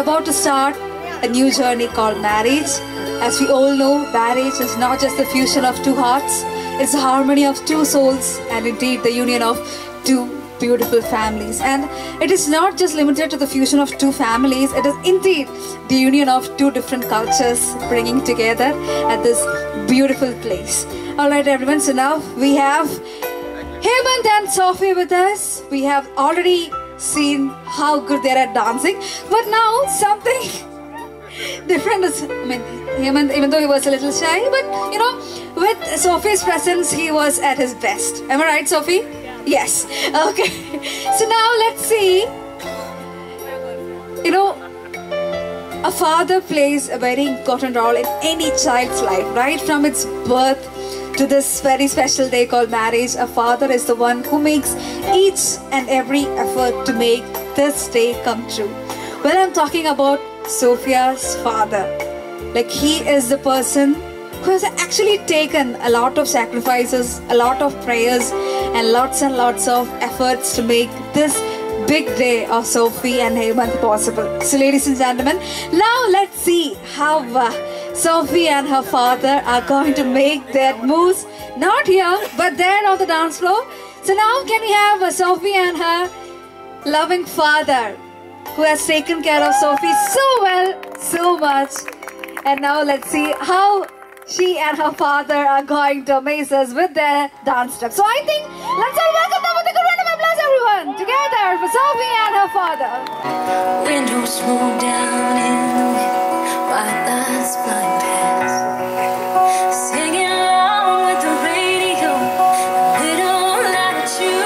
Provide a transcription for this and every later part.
about to start a new journey called marriage. As we all know, marriage is not just the fusion of two hearts, it's the harmony of two souls and indeed the union of two beautiful families. And it is not just limited to the fusion of two families, it is indeed the union of two different cultures bringing together at this beautiful place. Alright everyone, so now we have Hemanth and Sophia with us. We have already seen how good they're at dancing, but now something different is, Hemanth, even though he was a little shy, but you know, with Sophie's presence, he was at his best. Am I right, Sophie? Yeah. Yes. Okay. So now let's see. You know, a father plays a very important role in any child's life, right? From its birth to this very special day called marriage, a father is the one who makes each and every effort to make this day come true. Well, I'm talking about Sophia's father. Like, he is the person who has actually taken a lot of sacrifices, a lot of prayers, and lots of efforts to make this big day of Sophie and Hemanth possible. So ladies and gentlemen, now let's see how Sophie and her father are going to make their moves, not here, but there on the dance floor. So now can we have Sophie and her loving father, who has taken care of Sophie so well, so much. And now let's see how she and her father are going to amaze us with their dance steps. So I think, let's all welcome them with a good round of applause, everyone, together for Sophie and her father. Windows roll down in the wind, white lights flying past, singing along with the radio, a little light at you,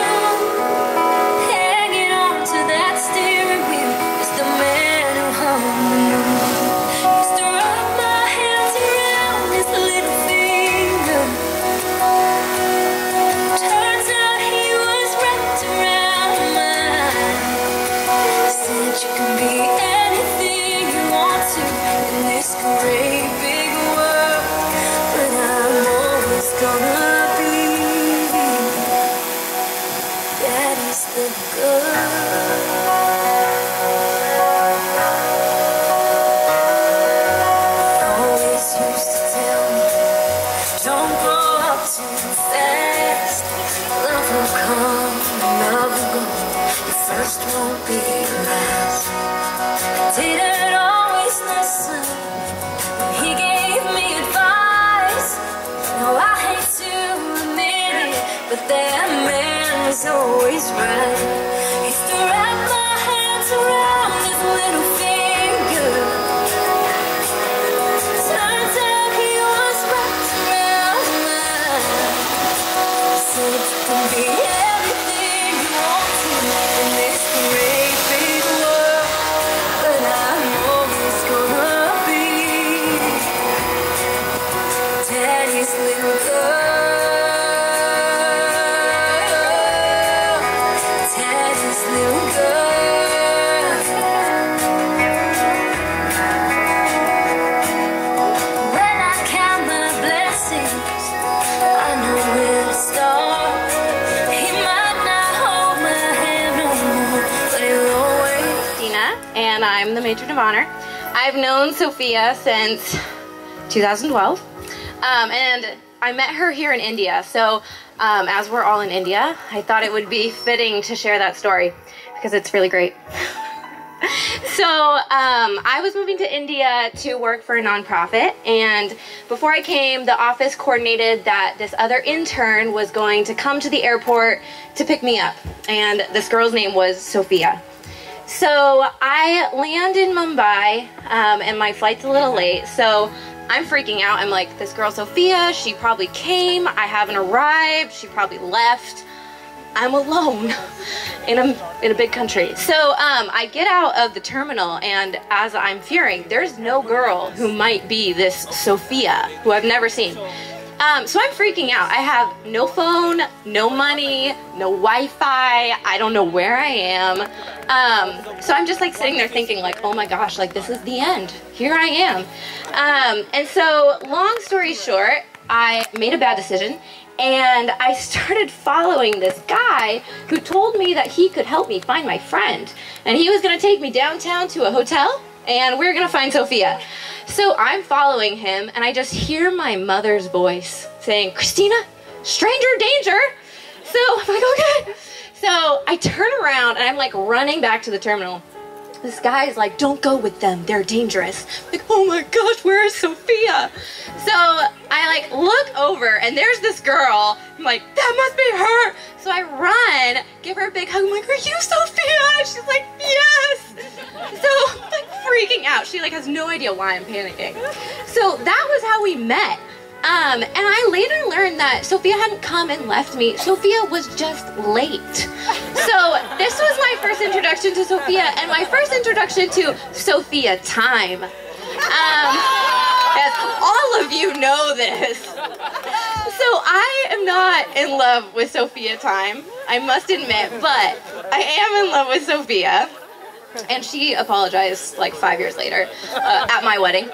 hanging on to that steering wheel, is the man who hung the moon. Used to wrap my hands around his little finger. Turns out he was wrapped around mine. Said you can be anything you want to in this great big world, but I'm always gonna be Daddy's little girl. Always used to tell me, don't grow up too fast. Love will come, love will go. Your first won't be your last. I didn't always listen when he gave me advice. No, I hate to admit it, but that man was always right. He used to wrap my hands around his little finger. Turns out he was wrapped around mine. Said you can be everything you want to in this great big world, but I'm always gonna be Daddy's little girl. Daddy's little girl. When I count my blessings, I know where to start. He might not hold my hand no more, but he'll always. Dina, and I'm the matron of honor. I've known Sophia since 2012, and I met her here in India. So as we're all in India, I thought it would be fitting to share that story because it's really great. So I was moving to India to work for a nonprofit, and before I came, the office coordinated that this other intern was going to come to the airport to pick me up, and this girl's name was Sophia. So I land in Mumbai, and my flight's a little late, so I'm freaking out. I'm like, this girl Sophia, she probably came, I haven't arrived, she probably left. I'm alone in a big country. So I get out of the terminal, and as I'm fearing, there's no girl who might be this Sophia, who I've never seen. So I'm freaking out. I have no phone, no money, no Wi-Fi. I don't know where I am. So I'm just like sitting there thinking like, oh my gosh, like this is the end. Here I am. And so long story short, I made a bad decision, and I started following this guy who told me that he could help me find my friend. And he was gonna take me downtown to a hotel and we're gonna find Sophia. So I'm following him, and I just hear my mother's voice saying, Christina, stranger danger. So I'm like, okay. So I turn around, and I'm like running back to the terminal. This guy's like, don't go with them, they're dangerous. I'm like, oh my gosh, where is Sophia? So I like look over, and there's this girl. I'm like, that must be her. So I run, give her a big hug. I'm like, are you Sophia? And she's like, yes. So I'm like freaking out. She like has no idea why I'm panicking. So that was how we met. And I later learned that Sophia hadn't come and left me. Sophia was just late. So this was my first introduction to Sophia, and my first introduction to Sophia time. Yes, all of you know this. So I am not in love with Sophia time, I must admit, but I am in love with Sophia. And she apologized like 5 years later at my wedding.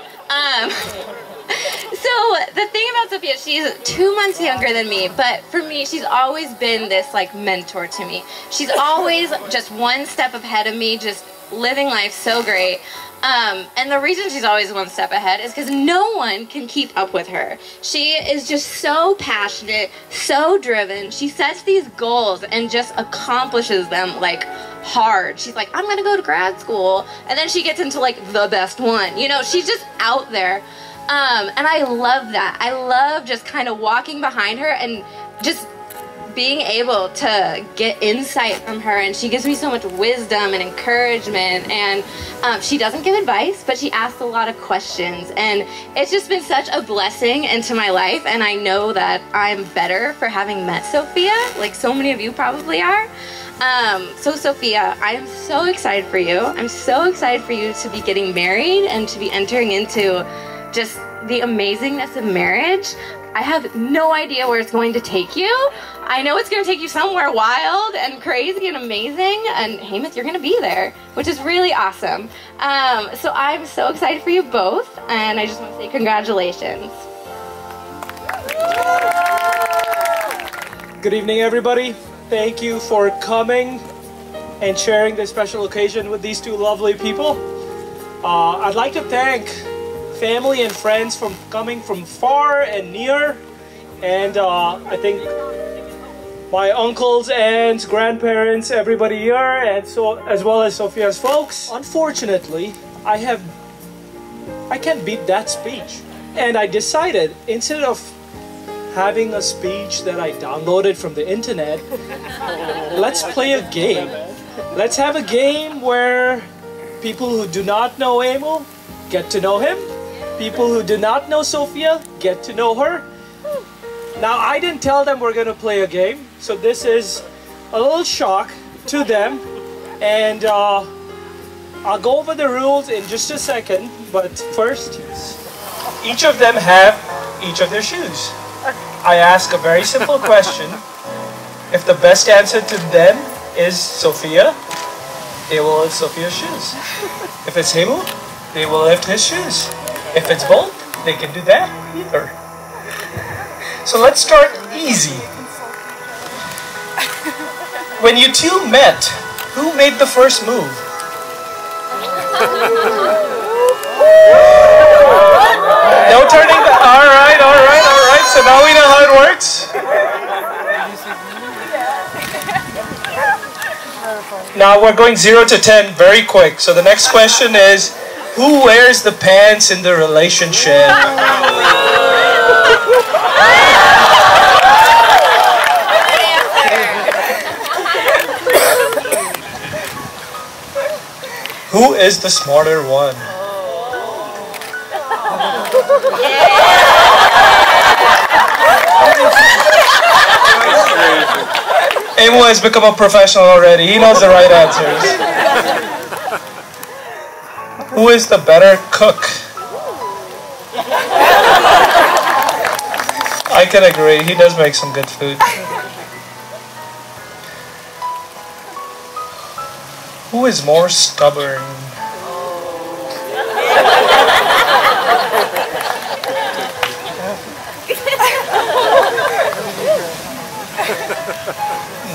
So the thing about Sophia, she's 2 months younger than me, but for me, she's always been this like mentor to me. She's always just one step ahead of me, just living life so great. And the reason she's always one step ahead is because no one can keep up with her. She is just so passionate, so driven. She sets these goals and just accomplishes them like hard. She's like, I'm gonna go to grad school, and then she gets into like the best one. You know, she's just out there. And I love that. I love just kind of walking behind her and just being able to get insight from her, and she gives me so much wisdom and encouragement, and she doesn't give advice, but she asks a lot of questions, and it's just been such a blessing into my life, and I know that I'm better for having met Sophia, like so many of you probably are. So Sophia, I am so excited for you. I'm so excited for you to be getting married and to be entering into just the amazingness of marriage. I have no idea where it's going to take you. I know it's going to take you somewhere wild and crazy and amazing, and Hemanth, you're going to be there, which is really awesome. So I'm so excited for you both, and I just want to say congratulations. Good evening, everybody. Thank you for coming and sharing this special occasion with these two lovely people. I'd like to thank family and friends from coming from far and near, and I think my uncles, aunts, grandparents, everybody here, and so as well as Sophia's folks. Unfortunately, I can't beat that speech, and I decided instead of having a speech that I downloaded from the internet, let's play a game. Let's have a game where people who do not know Emil get to know him. People who do not know Sophia get to know her. Now, I didn't tell them we're going to play a game, so this is a little shock to them. And I'll go over the rules in just a second, but first, each of them have each of their shoes. I ask a very simple question. If the best answer to them is Sophia, they will lift Sophia's shoes. If it's Hemanth, they will lift his shoes. If it's both, they can do that either. So let's start easy. When you two met, who made the first move? No turning back. All right. So now we know how it works. Now we're going 0 to 10 very quick. So the next question is, who wears the pants in the relationship? Who is the smarter one? Emil has become a professional already. He knows the right answers. Who is the better cook? I can agree. He does make some good food. Who is more stubborn?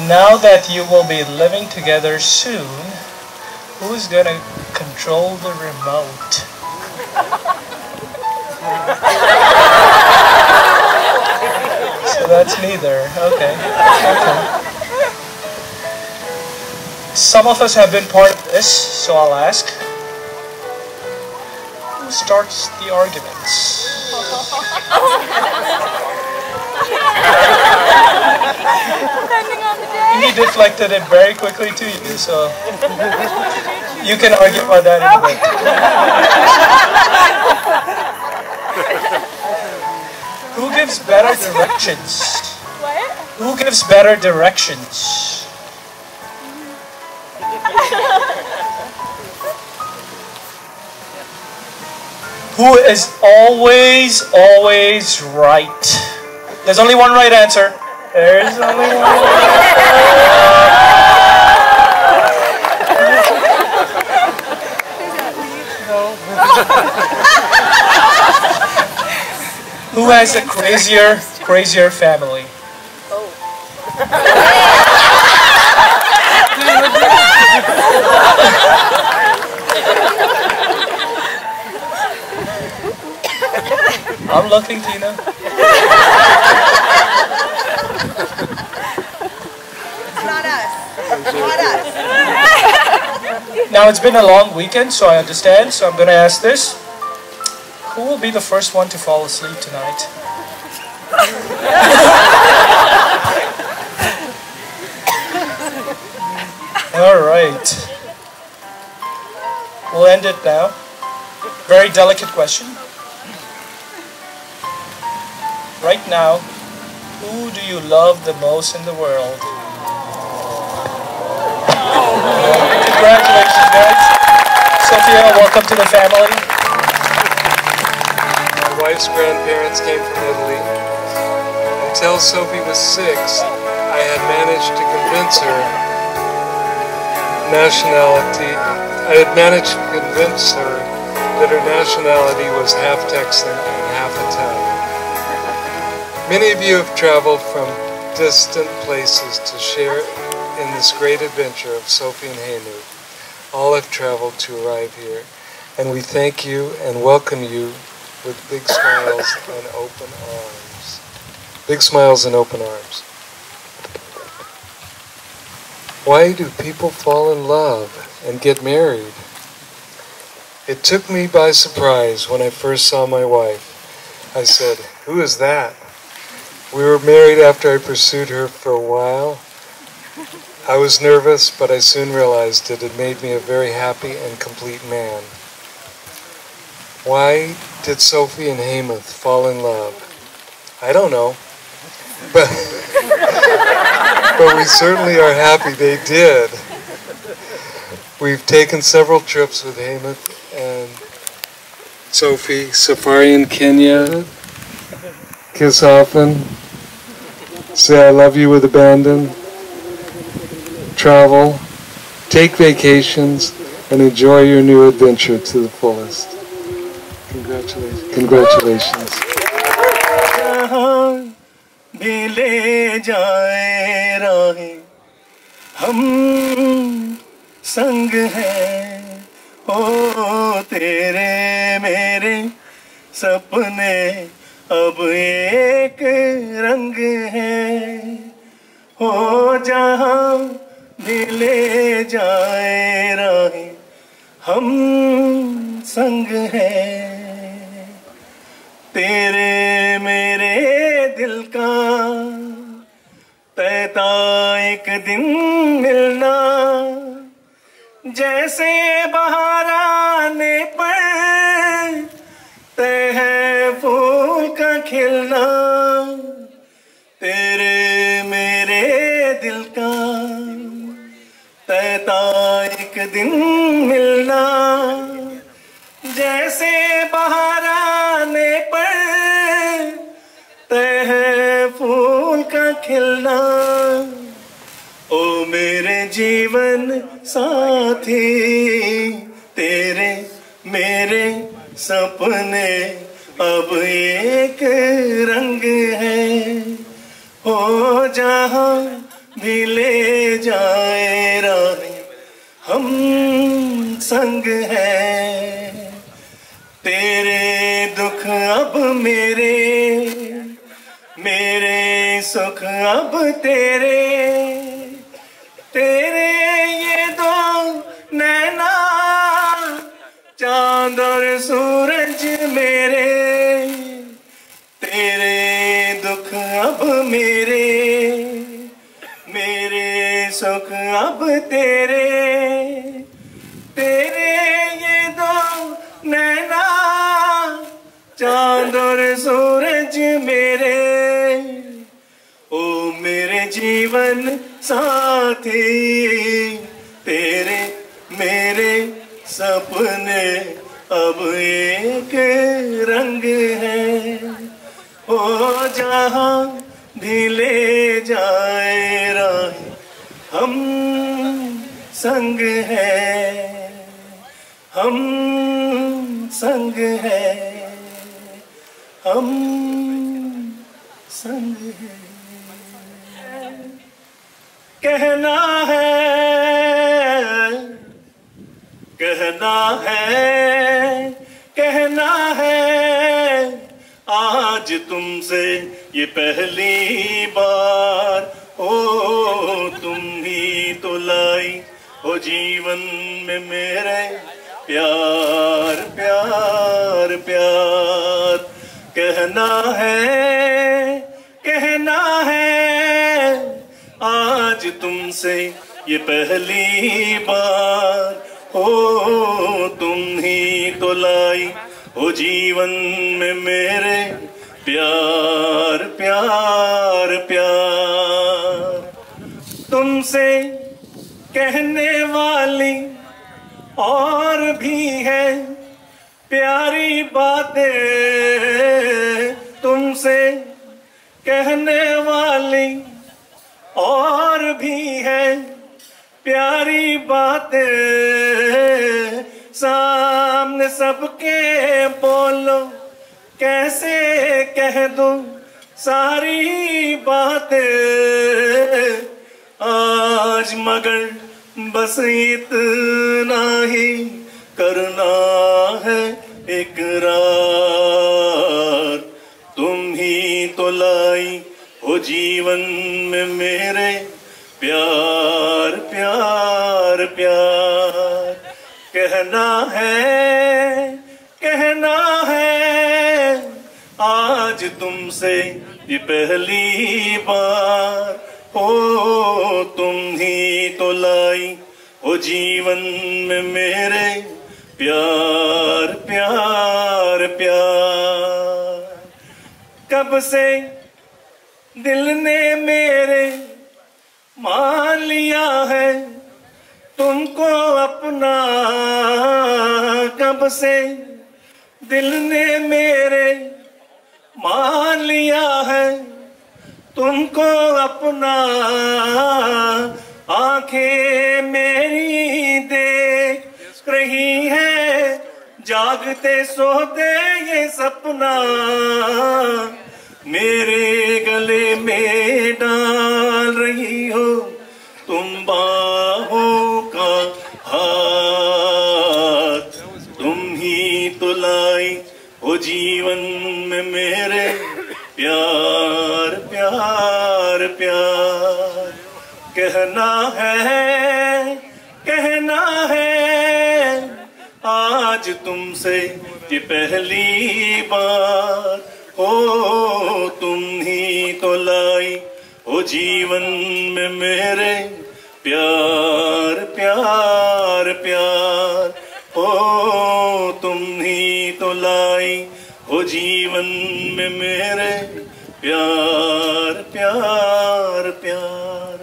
Now that you will be living together soon, who is gonna control the remote? So that's neither. Okay. Some of us have been part of this, so I'll ask. Who starts the arguments? He deflected it very quickly to you, so you can argue about that in a bit. Who gives better directions? What? Who gives better directions? Who is always right? There's only one right answer. There's only one right answer. Who has a crazier family? I'm looking, Tina. It's not us. Not us. Now, it's been a long weekend, so I understand. So I'm going to ask this. Who will be the first one to fall asleep tonight? All right. We'll end it now. Very delicate question. Right now, who do you love the most in the world? Congratulations, guys. Sophia, welcome to the family. My wife's grandparents came from Italy. Until Sophie was 6, I had managed to convince her that her nationality was half Texan and half Italian. Many of you have traveled from distant places to share in this great adventure of Sophie and Hemanth. All have traveled to arrive here, and we thank you and welcome you with big smiles and open arms. Big smiles and open arms. Why do people fall in love and get married? It took me by surprise when I first saw my wife. I said, "Who is that?" We were married after I pursued her for a while. I was nervous, but I soon realized it had made me a very happy and complete man. Why did Sophie and Hemanth fall in love? I don't know, but we certainly are happy they did. We've taken several trips with Hemanth and Sophie, safari in Kenya, kiss often, say I love you with abandon, travel, take vacations, and enjoy your new adventure to the fullest. Congratulations. Congratulations. संग है ओ तेरे मेरे सपने अब एक रंग है हो जहाँ भी ले जाए राहें हम संग हैं तेरे मेरे दिल का तैता एक दिन मिलना जैसे बहार आने पर तय है फूल का खिलना तेरे मेरे दिल का तैता एक दिन मिलना जैसे बहार आने पर तय है फूल का खिलना ओ मेरे जीवन साथी तेरे मेरे सपने अब एक रंग है हो जहाँ भी ले जाए राहें हम संग है। तेरे दुख अब मेरे, मेरे सुख अब तेरे। तेरे ये दो नैना, चांद और सूरज मेरे। तेरे दुख अब मेरे, मेरे सुख अब तेरे। तेरे ये दो नैना, चांद और सूरज मेरे। ओ मेरे जीवन साथी, तेरे मेरे सपने अब एक रंग है। ओ जहाँ भी ले जाए राह, हम संग है, हम संग है, हम संग है। कहना है, कहना है, कहना है, आज तुमसे ये पहली बार। ओ तुम ही तो लाई हो जीवन में मेरे प्यार, प्यार, प्यार। कहना है, कहना है, आज तुमसे ये पहली बार। हो तुम ही तो लाई हो जीवन में मेरे प्यार, प्यार, प्यार। तुमसे कहने वाली और भी है प्यारी बातें। तुमसे कहने वाली और भी है प्यारी बातें। सामने सबके बोलो, कैसे कह दूं सारी बातें। आज मगर बस इतना ही करना है इकरार। तुम ही तो लाई हो जीवन में मेरे प्यार, प्यार, प्यार। कहना है, कहना है, आज तुमसे ये पहली बार। हो तुम ही तो लाई हो जीवन में मेरे प्यार, प्यार, प्यार। कब से दिल ने मेरे मान लिया है तुमको अपना। कब से दिल ने मेरे मान लिया है तुमको अपना। आंखें मेरी देख रही है जागते सोते ये सपना। मेरे गले में डाल रही हो तुम बाहों का हाथ। तुम ही तो लाई हो जीवन में मेरे प्यार, प्यार, प्यार। कहना है, कहना है, आज तुमसे ये पहली बार। हो तुम ही तो लाई हो जीवन में मेरे प्यार, प्यार, प्यार। हो तुम ही तो लाई हो जीवन में मेरे प्यार, प्यार, प्यार।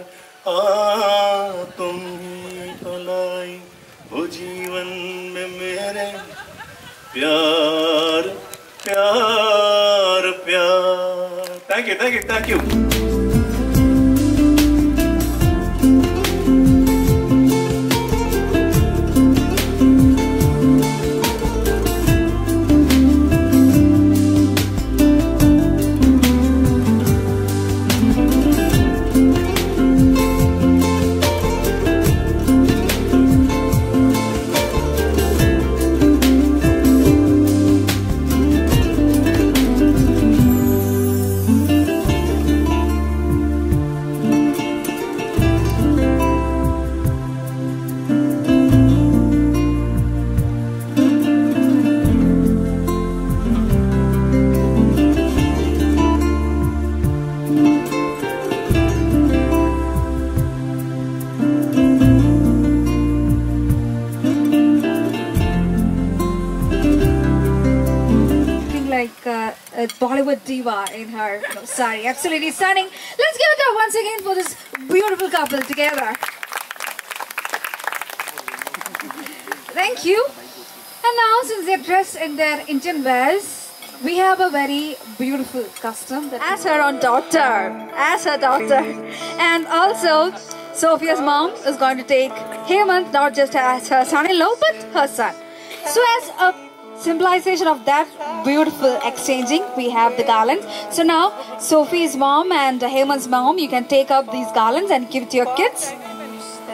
तुम ही तो लाई हो जीवन में मेरे प्यार, प्यार, प्यार। Thank you, thank you, thank you. like a Bollywood diva in her sari. Absolutely stunning. Let's give it up once again for this beautiful couple together. Thank you. And now, since they're dressed in their Indian wears, we have a very beautiful custom that as her own daughter, and also Sophia's mom is going to take Hemanth not just as her son-in-law but her son. So as a symbolization of that beautiful exchanging, we have the garlands. So now Sophie's mom and Hemanth's mom, you can take up these garlands and give it to your kids,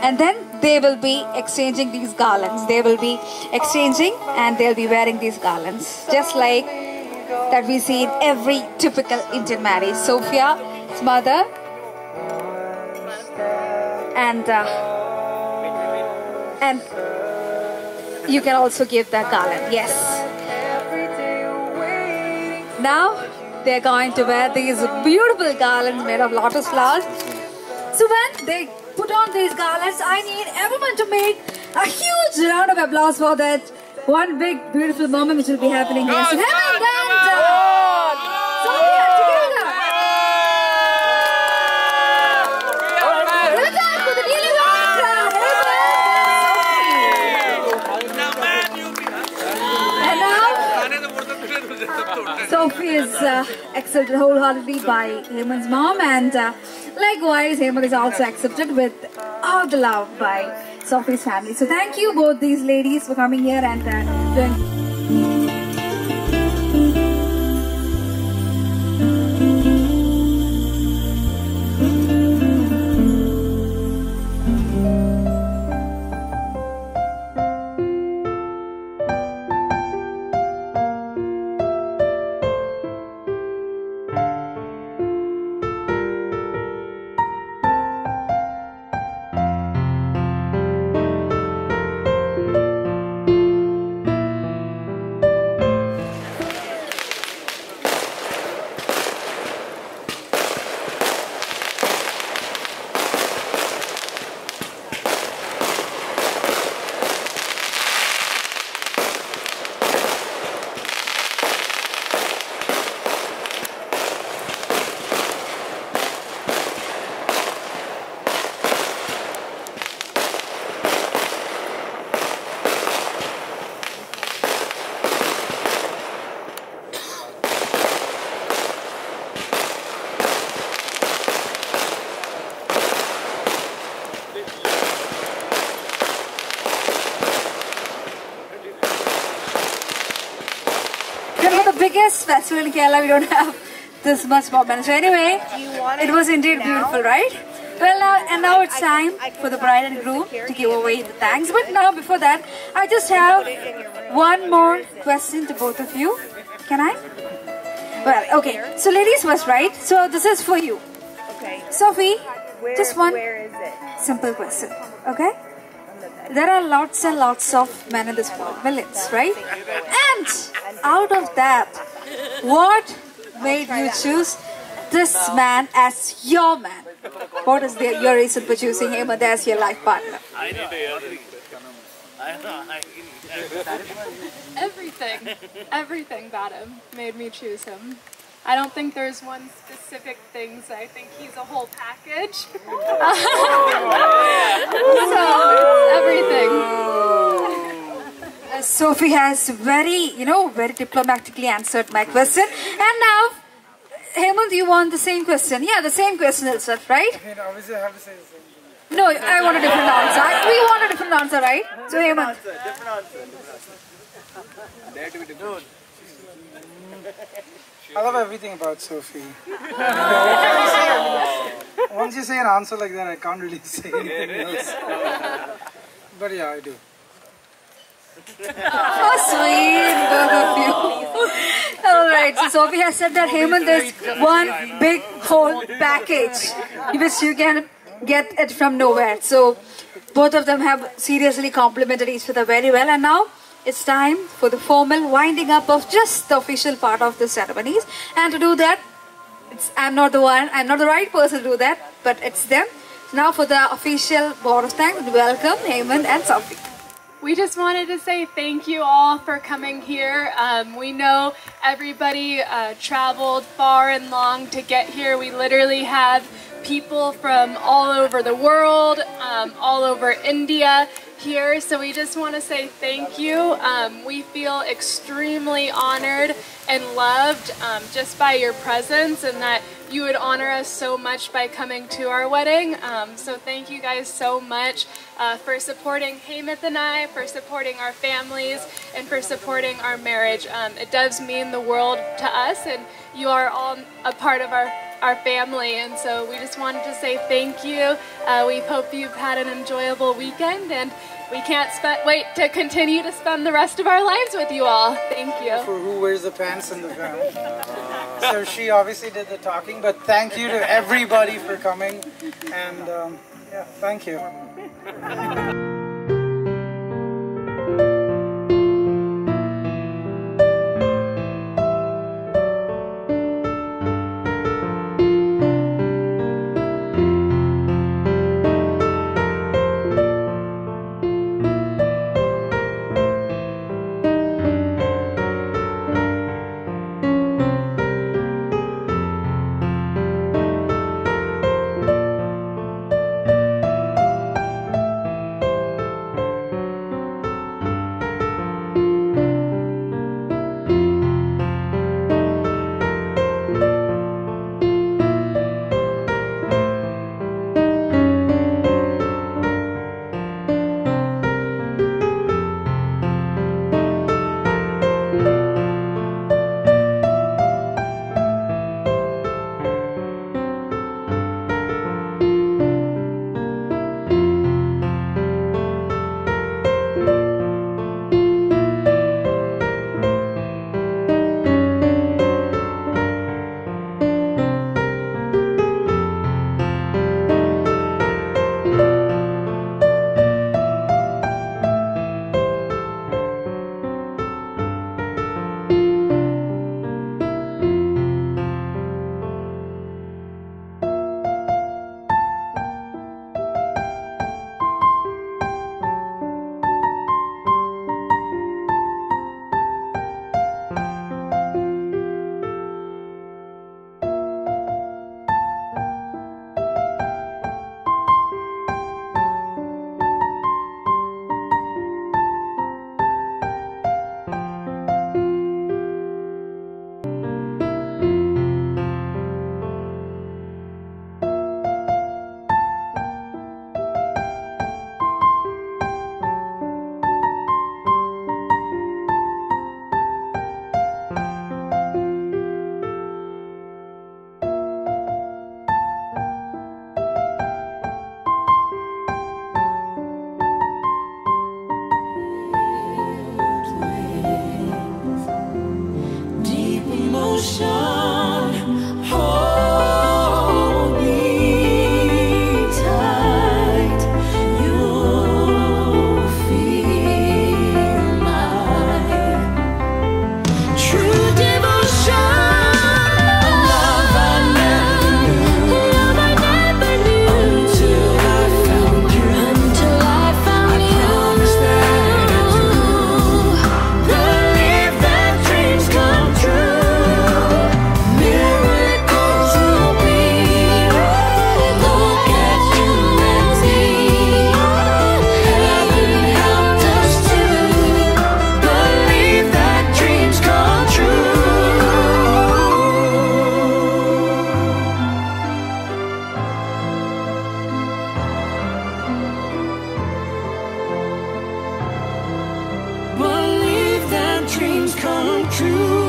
and then they will be exchanging these garlands. They will be exchanging and they'll be wearing these garlands, just like that we see in every typical Indian marriage. Sophia's mother and you can also give that garland. Yes. Now they're going to wear these beautiful garlands made of lotus flowers. So when they put on these garlands, I need everyone to make a huge round of applause for that one big beautiful moment which will be happening here. So Hemanth and Sophia together. Give it up for the newlyweds, Hemanth and Sophie is accepted wholeheartedly by Hemanth's mom, and likewise Hemanth is also accepted with all the love by Sophie's family. So thank you both these ladies for coming here and doing. Biggest festival in Kerala, we don't have this much moment. So anyway, it was indeed beautiful, right? Well, now it's time for the bride and groom to give away the thanks. But now, before that, I just have one more question to both of you. Can I? Well, okay. So ladies first, right? So this is for you. Okay. Sophie, just one Where is it? simple question. Okay? There are lots and lots of men in this world, millions, right? And out of that, what made you choose this man as your man? What is your reason for choosing Hemanth as your life partner? Everything about him made me choose him. I don't think there's one specific thing, so I think he's a whole package. So, everything. Sophie has very diplomatically answered my question. And now, Hemanth, you want the same question? Yeah, the same question itself, right? Obviously I have to say the same thing. No, I want a different answer. We want a different answer, right? So Hemanth. Dare to be different. I love everything about Sophie. Once you say an answer like that, I can't really say anything else. But yeah, I do. How sweet, both of you. Alright, so Sophie has said that Hemanth is one big whole package which you can get it from nowhere. So both of them have seriously complimented each other very well, and now it's time for the formal winding up of just the official part of the ceremonies. And to do that, I'm not the right person to do that, but it's them. Now for the official board of thanks, welcome Hemanth and Sophie. we just wanted to say thank you all for coming here. We know everybody traveled far and long to get here. We literally have people from all over the world, all over India here, so we just want to say thank you. We feel extremely honored and loved just by your presence, and that you would honor us so much by coming to our wedding. So thank you guys so much for supporting Hemanth and I, for supporting our families, and for supporting our marriage. It does mean the world to us, and you are all a part of our family, and so we just wanted to say thank you. We hope you've had an enjoyable weekend, and we can't wait to continue to spend the rest of our lives with you all. Thank you. For who wears the pants in the film. So she obviously did the talking, but thank you to everybody for coming, and yeah, thank you. Believe that dreams come true.